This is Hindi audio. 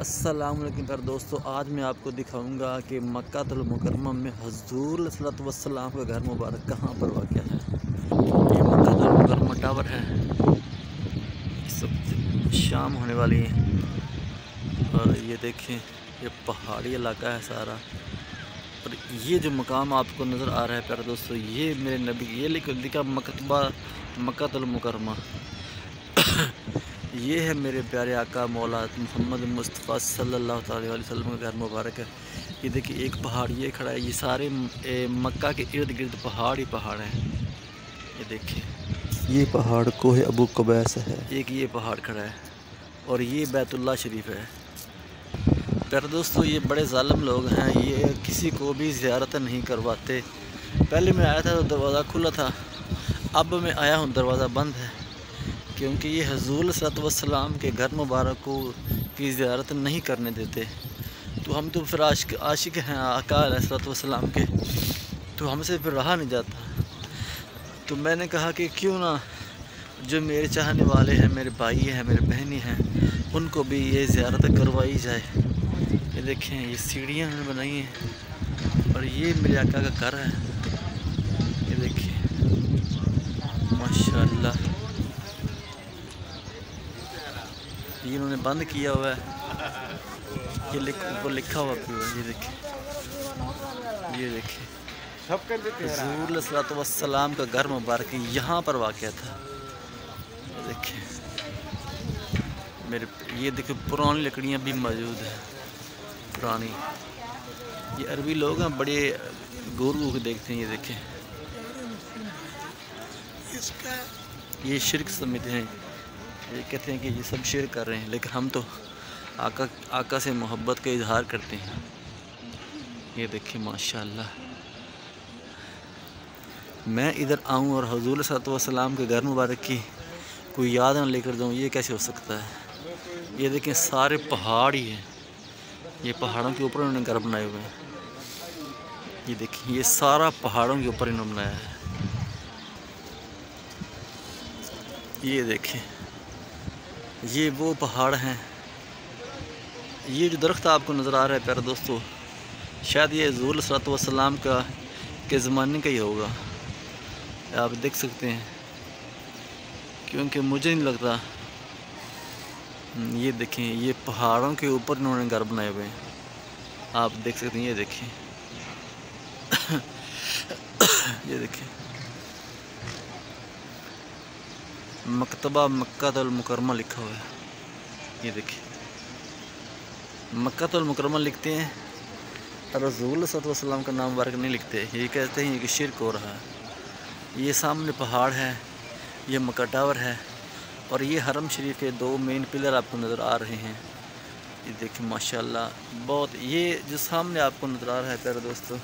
अस्सलामुअलैकुम प्यारे दोस्तों, आज मैं आपको दिखाऊंगा कि मक्कातुल मुकर्रमा में हुज़ूर सल्लल्लाहु अलैहि वसल्लम का घर मुबारक कहाँ पर वाक़या है। ये मक्कातुल मुकर्रमा टावर है। सब शाम होने वाली है और ये देखें, ये पहाड़ी इलाका है सारा। और ये जो मकाम आपको नज़र आ रहा है प्यारे दोस्तों, ये मेरे नबी, ये लिखा मकतबा मक्कातुल मुकर्रमा। ये है मेरे प्यारे आका मौला मोहम्मद मुस्तफ़ा सल्लल्लाहु अलैहि वसल्लम का घर मुबारक है। ये देखिए, एक पहाड़ ये खड़ा है, ये सारे मक्का के इर्द गिर्द पहाड़ ही पहाड़ हैं। ये देखिए, ये पहाड़ कोह अबू कुबैस है, एक ये पहाड़ खड़ा है और ये बैतुल्लाह शरीफ है। प्यारे दोस्तों, ये बड़े ज़ालिम लोग हैं, ये किसी को भी ज़ियारत नहीं करवाते। पहले मैं आया था तो दरवाज़ा खुला था, अब मैं आया हूँ दरवाज़ा बंद है, क्योंकि ये हुज़ूर सल्लल्लाहु अलैहि वसल्लम के घर मुबारक को की ज़ियारत नहीं करने देते। तो हम तो फिर आशिक हैं आका सल्लल्लाहु अलैहि वसल्लम के, तो हमसे फिर रहा नहीं जाता। तो मैंने कहा कि क्यों ना जो मेरे चाहने वाले हैं, मेरे भाई हैं, मेरे बहनें हैं, उनको भी ये ज़ियारत करवाई जाए। ये देखें, ये सीढ़ियाँ बनाई हैं और ये मेरे आका का घर है। ये देखिए माशाल्लाह, ये इन्होंने बंद किया हुआ है, ये ऊपर लिखा हुआ भी हुआ है। ये देखिए हुज़ूर सल्लल्लाहु अलैहि वसल्लम का घर मुबारक यहाँ पर वाक़या था। ये देखिए मेरे, ये देखिए पुरानी लकड़ियाँ भी मौजूद हैं, पुरानी। ये अरबी लोग हैं, बड़े गुरु को देखते हैं। ये देखें, ये शिरक समझते हैं, ये कहते हैं कि ये सब शेयर कर रहे हैं, लेकिन हम तो आका से मोहब्बत का इजहार करते हैं। ये देखिए माशाल्लाह, मैं इधर आऊँ और हुज़ूर सल्लल्लाहु अलैहि वसल्लम के घर मुबारक की कोई याद ना लेकर जाऊँ, ये कैसे हो सकता है। ये देखें, सारे पहाड़ ही हैं, ये पहाड़ों के ऊपर इन्होंने घर बनाए हुए हैं। ये देखिए, ये सारा पहाड़ों के ऊपर इन्होंने बनाया है। ये देखें, ये वो पहाड़ हैं। ये जो दरख्त आपको नज़र आ रहा है प्यारे दोस्तों, शायद ये हुज़ूर सल्लल्लाहु अलैहि वसल्लम के ज़माने का ही होगा, आप देख सकते हैं, क्योंकि मुझे नहीं लगता। ये देखें, ये पहाड़ों के ऊपर इन्होंने घर बनाए हुए हैं, आप देख सकते हैं। ये देखें ये देखें, मकतबा मक्कातुल मुकर्रमा लिखा हुआ है। ये देखिए, मक्कातुल मुकर्रमा लिखते हैं और रसूल सल्लल्लाहु अलैहि वसल्लम का नाम मुबारक नहीं लिखते। ये कहते हैं कि शिरक हो रहा है। ये सामने पहाड़ है, ये मक्का टावर है और ये हरम शरीफ के दो मेन पिलर आपको नज़र आ रहे हैं। ये देखिए माशाल्लाह, बहुत, ये जो सामने आपको नज़र आ रहा है प्यारे दोस्तों,